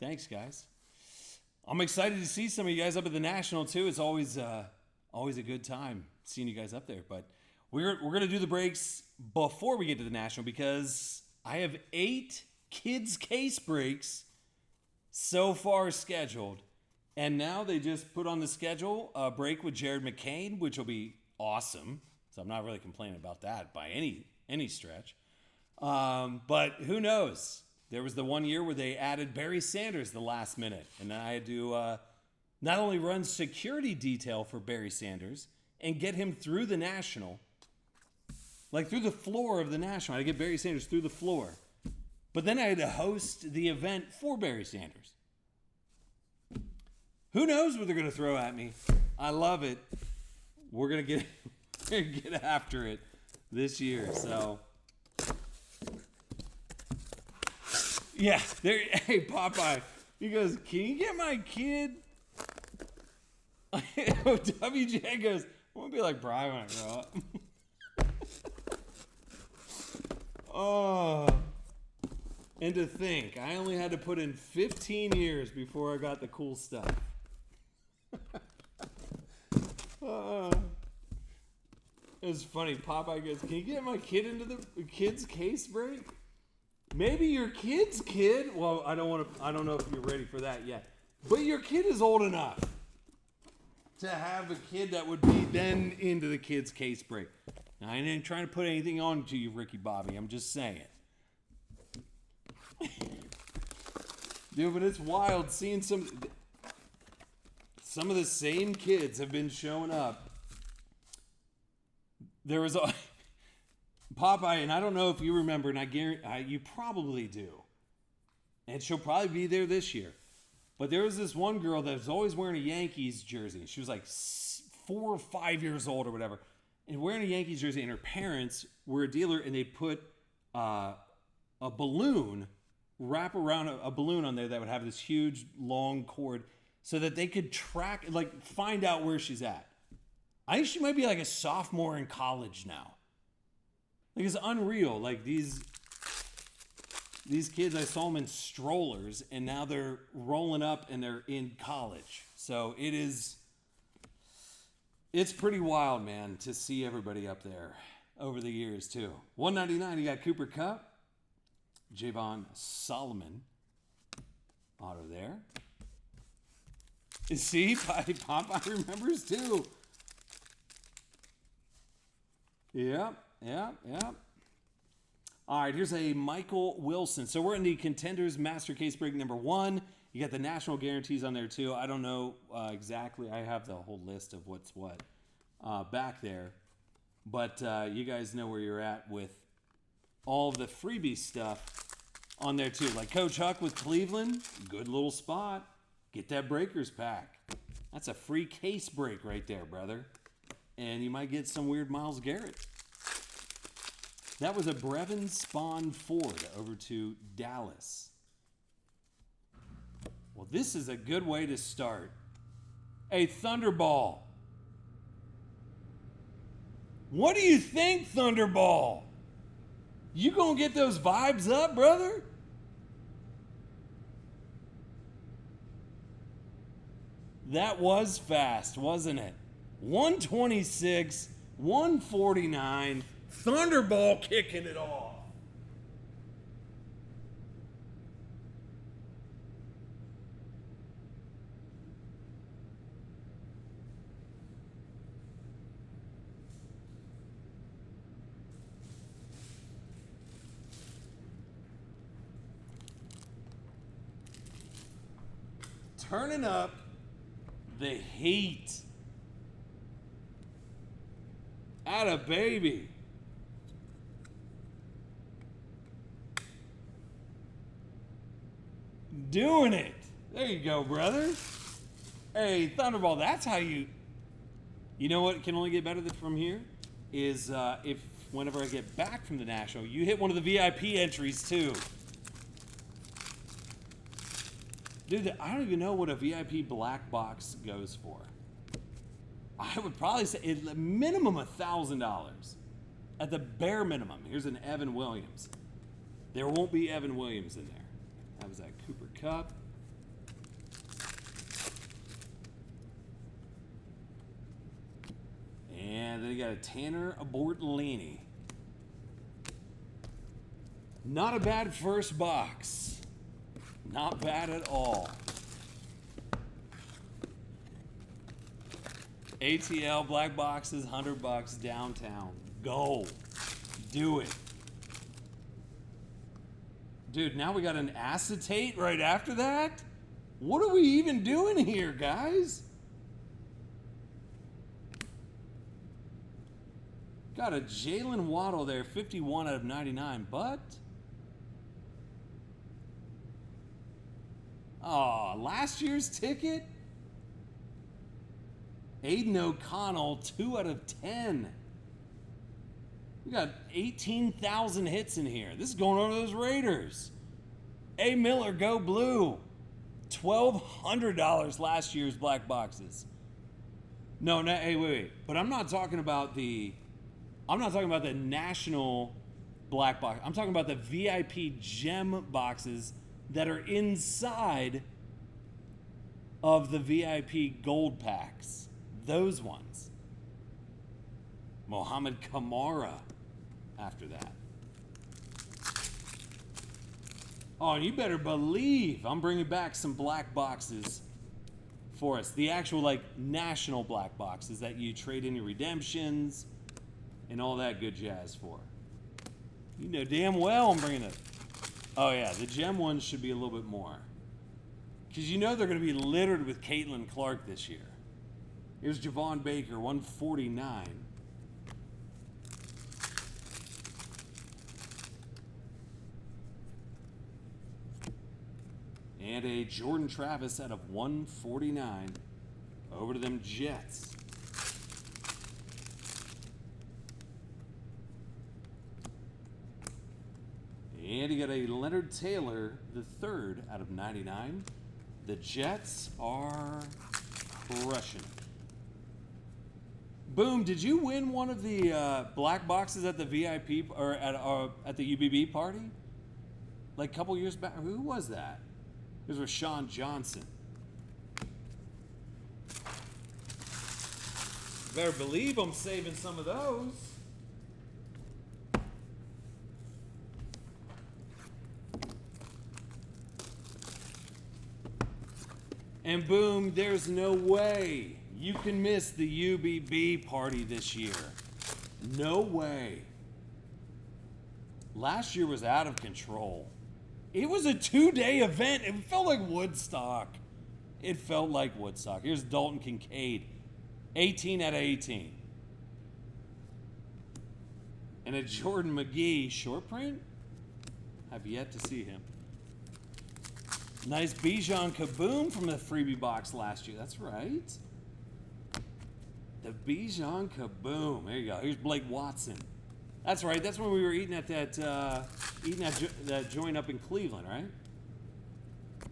Thanks, guys. I'm excited to see some of you guys up at the National, too. It's always a good time seeing you guys up there. But we're going to do the breaks before we get to the National because I have 8 kids' case breaks so far scheduled. And now they just put on the schedule a break with Jared McCain, which will be awesome. So I'm not really complaining about that by any stretch. But who knows? There was the one year where they added Barry Sanders the last minute. And I had to not only run security detail for Barry Sanders and get him through the National, like through the floor of the National. I had to get Barry Sanders through the floor. But then I had to host the event for Barry Sanders. Who knows what they're going to throw at me? I love it. We're going to get after it this year. So, yeah. Hey, Popeye. He goes, can you get my kid? WJ goes, I want to be like Brian when I grow up. Oh. And to think, I only had to put in 15 years before I got the cool stuff. It's funny. Popeye goes, can you get my kid into the kid's case break? Maybe your kid's kid. Well, I don't know if you're ready for that yet. But your kid is old enough to have a kid that would be then into the kid's case break. Now, I ain't trying to put anything on to you, Ricky Bobby. I'm just saying. Dude, but it's wild seeing some of the same kids have been showing up. There was a Popeye, and I don't know if you remember, and I guarantee you probably do, and she'll probably be there this year. But there was this one girl that was always wearing a Yankees jersey. She was like 4 or 5 years old or whatever, and wearing a Yankees jersey. And her parents were a dealer, and they put a balloon, wrap around a balloon on there that would have this huge long cord, so that they could track, like, find out where she's at. I think she might be like a sophomore in college now. Like, it's unreal. Like, these kids, I saw them in strollers, and now they're rolling up and they're in college. So it's pretty wild, man, to see everybody up there over the years, too. 199, you got Cooper Kupp, Javon Solomon, auto there. See, Popeye remembers, too. Yep. All right, here's a Michael Wilson. So we're in the Contenders Master Case Break number 1. You got the national guarantees on there, too. I don't know exactly. I have the whole list of what's what back there. But you guys know where you're at with all of the freebie stuff on there, too. Like Coach Huck with Cleveland, good little spot. Get that Breakers pack. That's a free case break right there, brother. And you might get some weird Myles Garrett. That was a Brevin Spawn Ford over to Dallas. Well, this is a good way to start. A Thunderball. What do you think, Thunderball? You gonna get those vibes up, brother? That was fast, wasn't it? 126, 149, Thunderball kicking it off. Turning up the heat. Atta baby. Doing it. There you go, brother. Hey, Thunderball, that's how you know what can only get better from here? Is if whenever I get back from the National, you hit one of the VIP entries too. Dude, I don't even know what a VIP black box goes for. I would probably say at minimum $1,000. At the bare minimum. Here's an Evan Williams. There won't be Evan Williams in there. That was that Cooper Kupp. you got a Tanner Bortolini. Not a bad first box. Not bad at all. ATL black boxes, $100 downtown. Go. Do it. Dude, now we got an acetate right after that? What are we even doing here, guys? Got a Jalen Waddle there, 51 out of 99, but... Oh, last year's ticket? Aiden O'Connell, 2 out of 10. We got 18,000 hits in here. This is going on to those Raiders. A. Miller, go blue. $1,200 last year's black boxes. No, hey, wait. But I'm not talking about the national black box. I'm talking about the VIP gem boxes that are inside of the VIP gold packs. Those ones. Mohamed Kamara after that. Oh, and you better believe I'm bringing back some black boxes for us. The actual, like, national black boxes that you trade in your redemptions and all that good jazz for. You know damn well I'm bringing it. Oh, yeah, the gem ones should be a little bit more. Because you know they're going to be littered with Caitlin Clark this year. Here's Javon Baker, 149. And a Jordan Travis out of 149. Over to them Jets. And you got a Leonard Taylor, the third out of 99. The Jets are crushing it. Boom, did you win one of the black boxes at the VIP or at the UBB party? Like a couple years back? Who was that? It was Rashawn Johnson. Better believe I'm saving some of those. And boom, there's no way you can miss the UBB party this year. No way. Last year was out of control. It was a 2-day event. It felt like Woodstock. It felt like Woodstock. Here's Dalton Kincaid, 18 out of 18. And a Jordan McGee short print. Have yet to see him. Nice Bijan Kaboom from the freebie box last year. That's right. The Bijan Kaboom. There you go. Here's Blake Watson. That's right. That's when we were eating at that that joint up in Cleveland, right?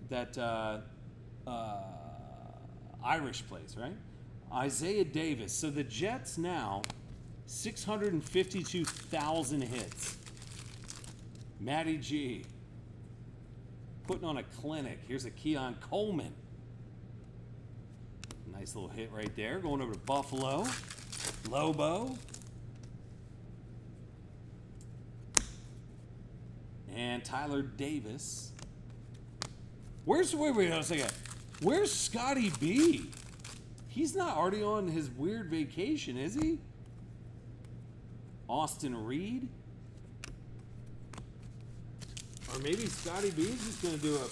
That Irish place, right? Isaiah Davis. So the Jets now 652,000 hits. Matty G. Putting on a clinic. Here's a Keon Coleman. Nice little hit right there. Going over to Buffalo. Lobo. And Tyler Davis. Wait a second. Where's Scotty B? He's not already on his weird vacation, is he? Austin Reed. Or maybe Scotty B is just going to do a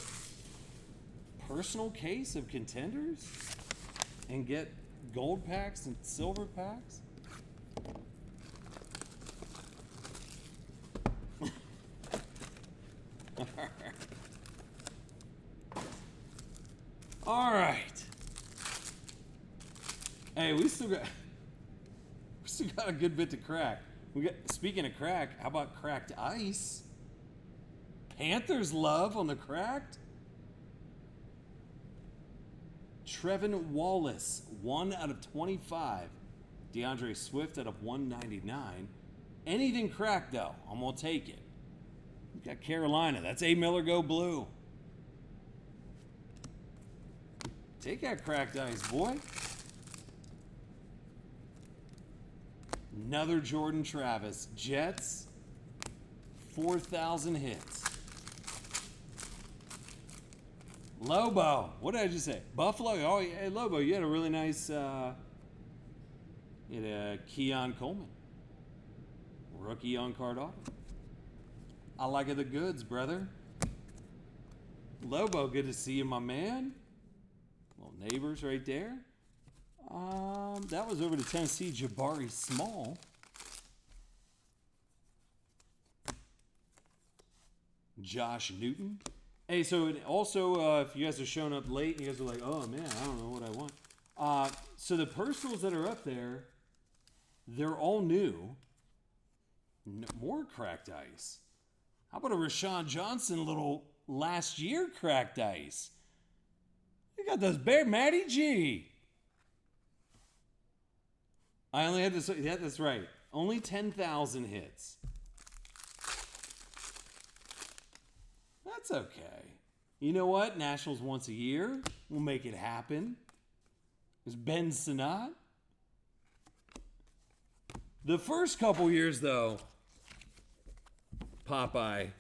personal case of Contenders and get gold packs and silver packs. All right. Hey, we still got a good bit to crack. Speaking of crack, how about cracked ice? Panthers love on the cracked. Trevin Wallace, 1 out of 25. DeAndre Swift out of 199. Anything cracked, though, I'm going to take it. We got Carolina. That's A. Miller, go blue. Take that cracked ice, boy. Another Jordan Travis. Jets, 4,000 hits. Lobo. What did I just say? Buffalo. Oh, yeah, hey, Lobo, you had a really nice, you had a Keon Coleman. Rookie on-card auto. I like it the goods, brother. Lobo, good to see you, my man. Little neighbors right there. That was over to Tennessee, Jabari Small. Josh Newton. Hey, so it also, if you guys are showing up late and you guys are like, oh man, I don't know what I want. So the personals that are up there, they're all new. No, more cracked ice. How about a Rashawn Johnson little last year cracked ice? You got those Bear Matty G. I only had to, yeah, that's right. Only 10,000 hits. That's okay. You know what? Nationals once a year. We'll make it happen. There's Ben Sinnott. The first couple years, though, Popeye,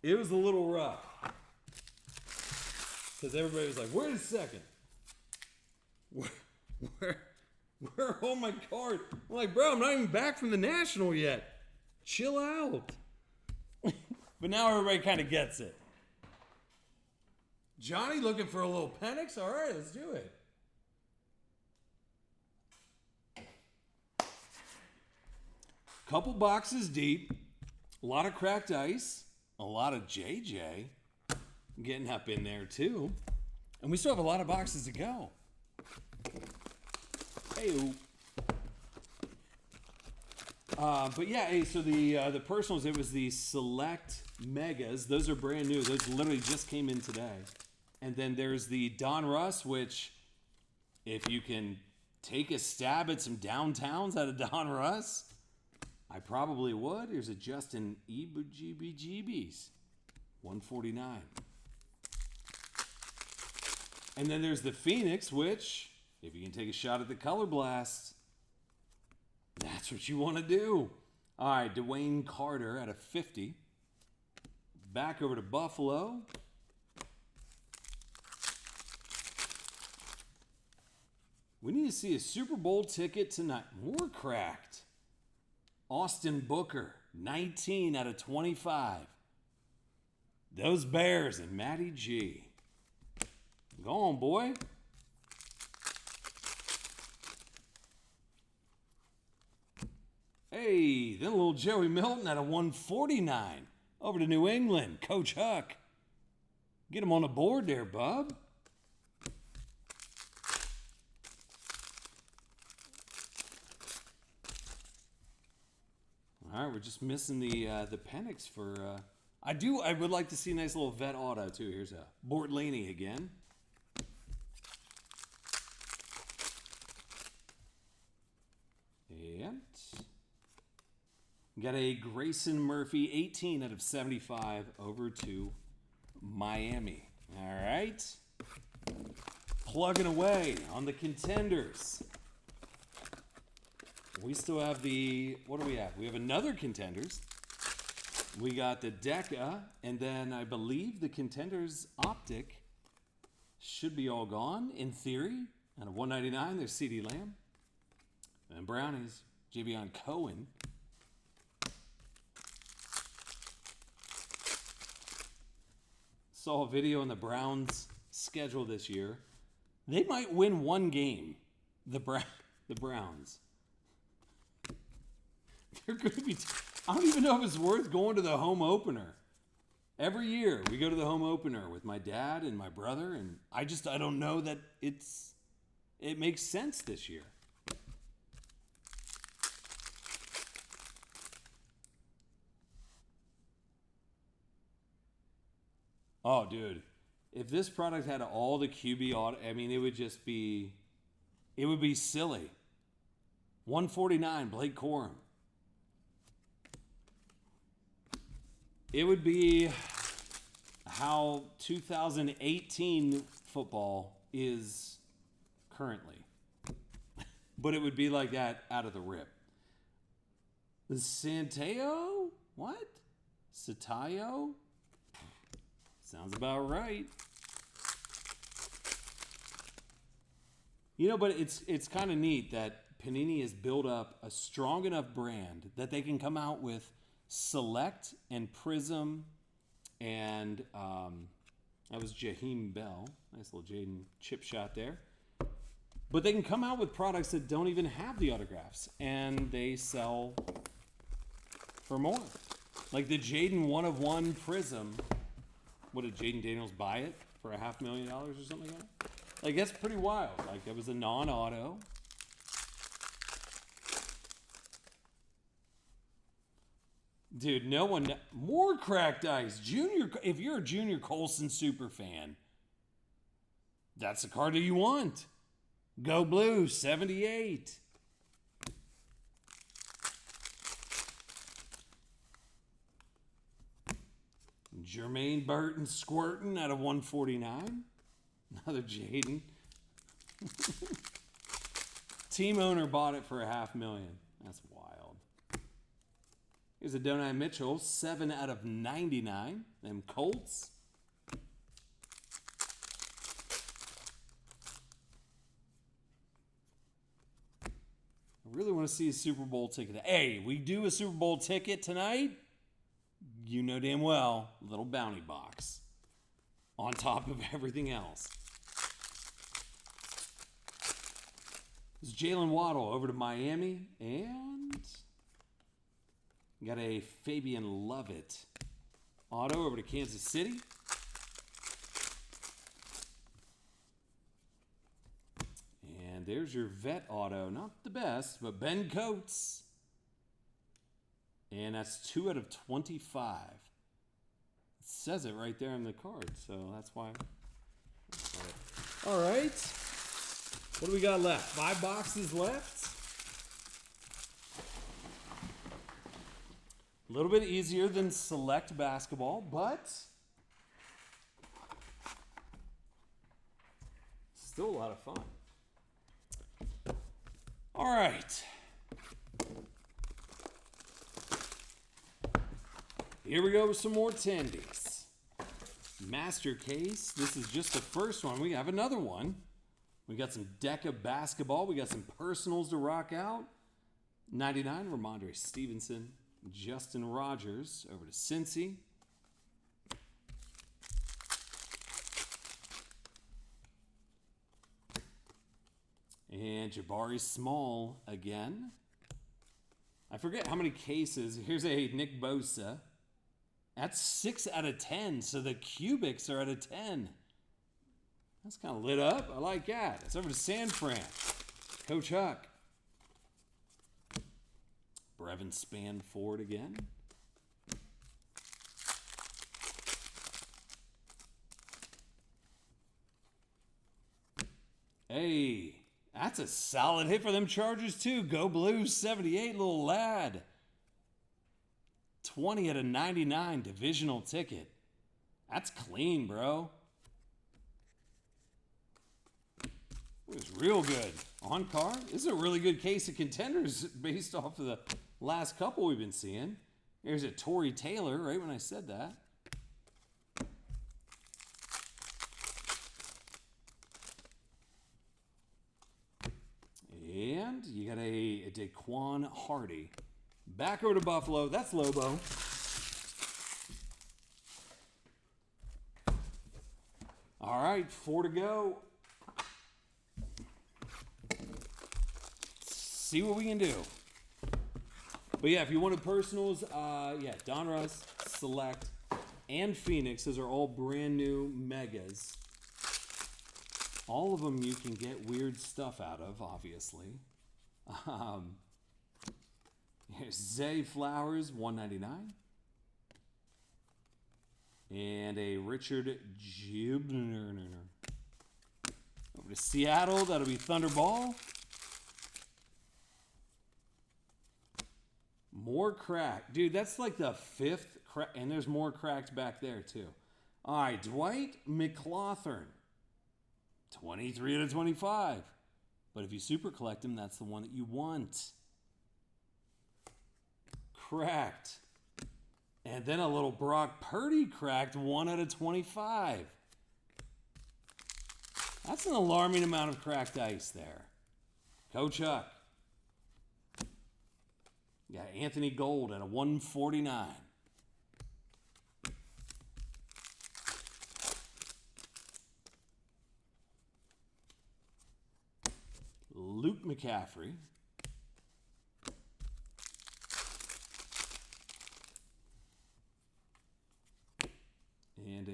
it was a little rough. Because everybody was like, wait a second. Where are all my cards? I'm like, bro, I'm not even back from the National yet. Chill out. But now everybody kind of gets it. Johnny looking for a little Penix? All right, let's do it. Couple boxes deep. A lot of cracked ice. A lot of JJ getting up in there too. And we still have a lot of boxes to go. Hey. But yeah, hey, so the personals, it was the Select Megas. Those are brand new. Those literally just came in today. And then there's the Don Russ, which if you can take a stab at some downtowns out of Don Russ, I probably would. Here's a Justin EBGBGBs, 149. And then there's the Phoenix, which, if you can take a shot at the Color Blast, that's what you want to do. All right, Dwayne Carter at a 50. Back over to Buffalo. We need to see a Super Bowl ticket tonight. More cracked. Austin Booker, 19 out of 25. Those Bears and Matty G. Go on, boy. Hey, then a little Joey Milton at a 149. Over to New England, Coach Huck. Get him on the board there, bub. All right, we're just missing the Penix for. I would like to see a nice little vet auto too. Here's a Bortlaney again. And got a Grayson Murphy, 18 out of 75, over to Miami. All right, plugging away on the Contenders. We still have the, what do we have? We have another Contenders. We got the Deca, and then I believe the Contenders Optic should be all gone, in theory. Out of 199, there's CD Lamb. And Brownies, Javion Cohen. Saw a video on the Browns' schedule this year. They might win one game, the Browns. They're going to be. I don't even know if it's worth going to the home opener. Every year we go to the home opener with my dad and my brother, and I don't know that it makes sense this year. Oh, dude, if this product had all the QB auto, I mean, it would be silly. 149, Blake Corum. It would be how 2018 football is currently. But it would be like that out of the rip. The Santeo? What? Satayo? Sounds about right. You know, but it's kind of neat that Panini has built up a strong enough brand that they can come out with Select and Prism and that was Jaheim Bell. Nice little Jaden chip shot there. But they can come out with products that don't even have the autographs, and they sell for more. Like the Jaden 1/1 Prism. What did Jaden Daniels buy it for $500,000 or something like that? Like, that's pretty wild. Like, it was a non-auto. Dude, no one... More cracked ice. Junior... If you're a Junior Colson super fan, that's the card that you want. Go Blue, 78. Jermaine Burton squirting out of 149. Another Jaden. Team owner bought it for $500,000. That's wild. Here's a Donai Mitchell, 7 out of 99. Them Colts. I really want to see a Super Bowl ticket. Hey, we do a Super Bowl ticket tonight. You know damn well, little bounty box on top of everything else. This is Jalen Waddle over to Miami, and got a Fabian Lovett auto over to Kansas City. And there's your vet auto. Not the best, but Ben Coates. And that's 2 out of 25. It says it right there on the card, so that's why. All right. What do we got left? 5 boxes left. A little bit easier than Select Basketball, but still a lot of fun. All right. Here we go with some more tendies. Master case. This is just the first one. We have another one. We got some Deca basketball. We got some personals to rock out. 99, Ramondre Stevenson. Justin Rogers over to Cincy. And Jabari Small again. I forget how many cases. Here's a Nick Bosa. That's 6 out of 10, so the cubics are out of 10. That's kind of lit up. I like that. It's over to San Fran. Coach Huck. Brevin Spanford again. Hey, that's a solid hit for them Chargers too. Go Blue, 78, little lad. 20 out of 99, divisional ticket. That's clean, bro. It was real good. On card. This is a really good case of contenders based off of the last couple we've been seeing. There's a Torrey Taylor, right when I said that. And you got a Daquan Hardy. Back over to Buffalo. That's Lobo. All right, 4 to go. See what we can do. But yeah, if you wanted personals, yeah, Donruss, Select, and Phoenix. Those are all brand new megas. All of them you can get weird stuff out of, obviously. Here's Zay Flowers, $199. And a Richard Jubner. Over to Seattle, that'll be Thunderball. More crack. Dude, that's like the 5th crack. And there's more cracked back there, too. All right, Dwight McLaughlin. 23 out of 25. But if you super collect him, that's the one that you want. cracked. And then a little Brock Purdy cracked, 1 out of 25. That's an alarming amount of cracked ice there. Coach Huck. Yeah, Anthony Gold at a 149. Luke McCaffrey. And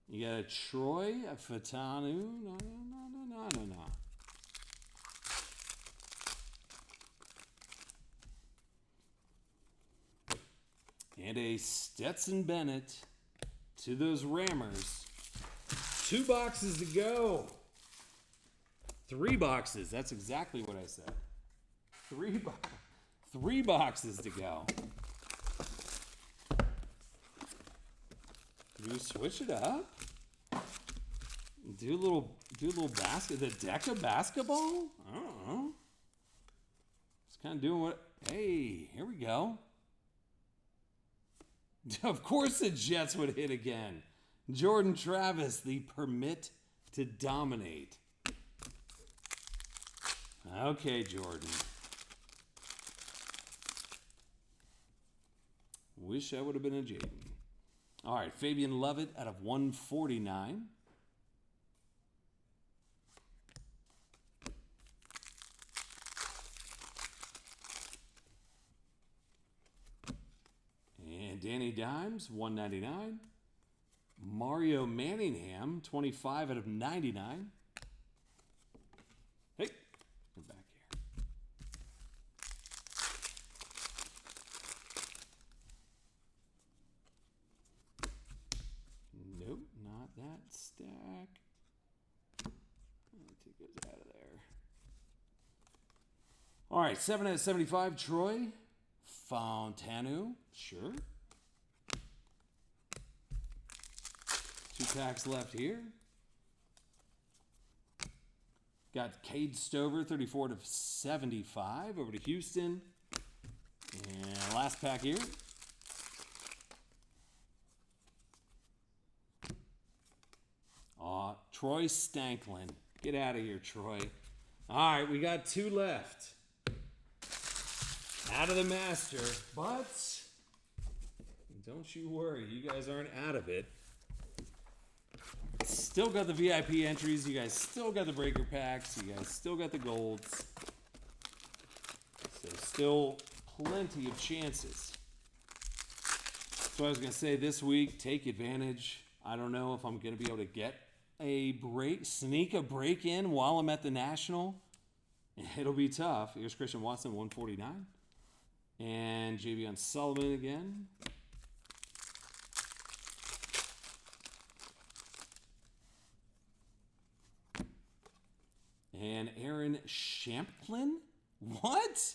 you got a Troy, a Fatanu. No. And a Stetson Bennett to those Rammers. 2 boxes to go. 3 boxes. That's exactly what I said. 3 boxes to go. Do we switch it up? Do a little basket. The deck of basketball? I don't know. Just kind of doing what. Hey, here we go. Of course the Jets would hit again. Jordan Travis, the permit to dominate. Okay, Jordan. Wish I would have been a Jaden. All right, Fabian Lovett out of 149. And Danny Dimes, 199. Mario Manningham, 25 out of 99. Hey, come back here. Nope, not that stack. I'll take those out of there. All right, 7 out of 75, Troy. Fontanu, sure. 2 packs left here. Got Cade Stover, 34 to 75, over to Houston. And last pack here. Troy Stanklin. Get out of here, Troy. All right, we got 2 left. Out of the master, but don't you worry, you guys aren't out of it. Still got the VIP entries, you guys still got the breaker packs, you guys still got the golds. So still plenty of chances. So I was going to say this week, take advantage. I don't know if I'm going to be able to get sneak a break in while I'm at the National. It'll be tough. Here's Christian Watson, 149. And Javion Sullivan again. And Aaron Champlin? What?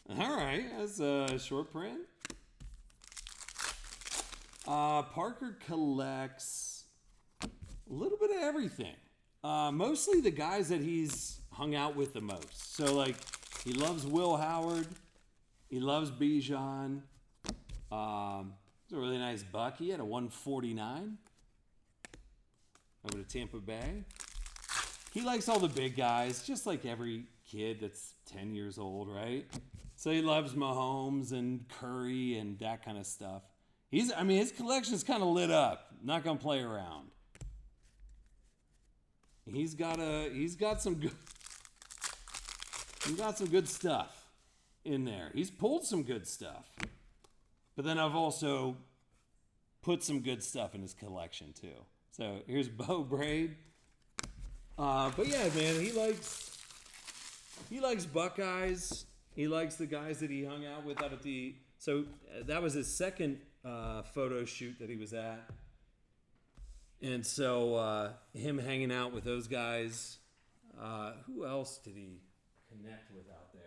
All right, that's a short print. Parker collects a little bit of everything. Mostly the guys that he's hung out with the most. So, like, he loves Will Howard. He loves Bijan. It's a really nice buck. He had a 149 over to Tampa Bay. He likes all the big guys, just like every kid that's 10 years old, right? So he loves Mahomes and Curry and that kind of stuff. His collection's kind of lit up. Not gonna play around. He's got some good stuff in there. He's pulled some good stuff. But then I've also put some good stuff in his collection too. So here's Bo Braid. But yeah, man, he likes Buckeyes. He likes the guys that he hung out with out at the. So that was his second photo shoot that he was at, and so him hanging out with those guys. Who else did he connect with out there?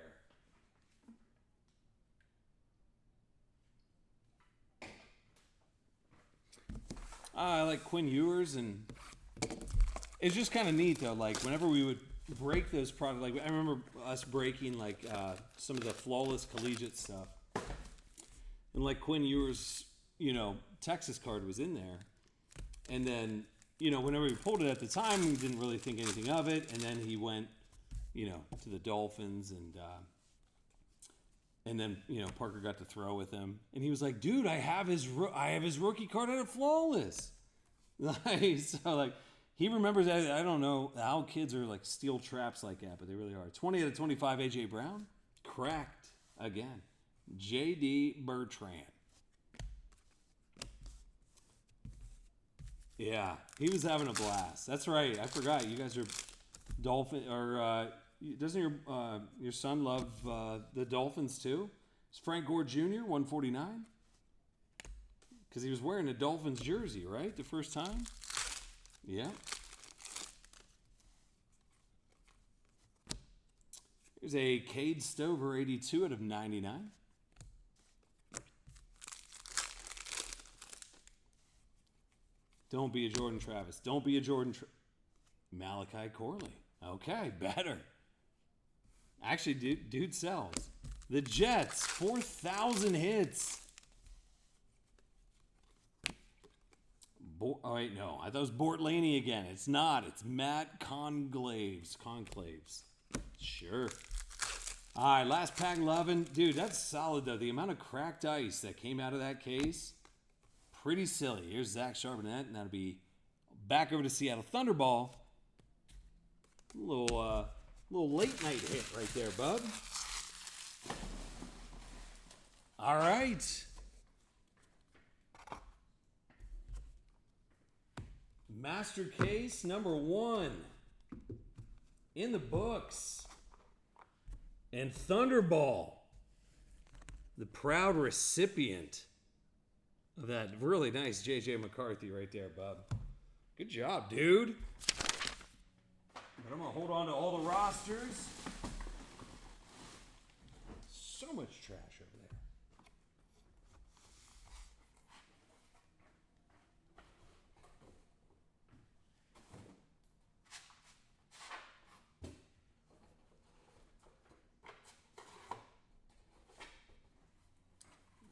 I like Quinn Ewers, and it's just kind of neat though. Like whenever we would break those products, like I remember us breaking like some of the flawless collegiate stuff. And like Quinn Ewers, Texas card was in there. And then, whenever he pulled it at the time, we didn't really think anything of it. And then he went, to the Dolphins, and then Parker got to throw with him, and he was like, "Dude, I have his rookie card at a flawless." So he remembers that. I don't know how kids are like steel traps like that, but they really are. 20 out of 25, AJ Brown cracked again. JD Bertrand. Yeah, he was having a blast. That's right. I forgot. You guys are Dolphin, or doesn't your son love the Dolphins too? It's Frank Gore Jr., 149. Because he was wearing a Dolphins jersey, right? The first time? Yeah. Here's a Cade Stover, 82 out of 99. Don't be a Jordan Travis. Don't be a Malachi Corley. Okay, better. Actually, dude sells. The Jets, 4,000 hits. Oh, wait, no. I thought it was Bort Laney again. It's not. It's Matt Conclaves. Sure. All right, last pack, loving. Dude, that's solid, though. The amount of cracked ice that came out of that case, pretty silly. Here's Zach Charbonnet, and that'll be back over to Seattle Thunderball. A little late night hit right there, bub. All right. Master case number 1 in the books. And Thunderball, the proud recipient of that really nice J.J. McCarthy right there, bub. Good job, dude. But I'm going to hold on to all the rosters. So much trash over there.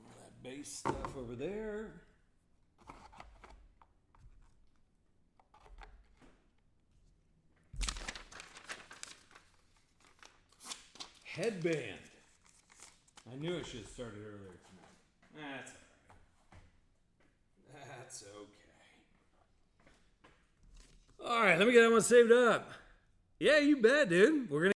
All that base stuff over there. Headband. I knew I should have started earlier tonight. That's all right. That's okay. All right, let me get that one saved up. Yeah, you bet, dude. We're going to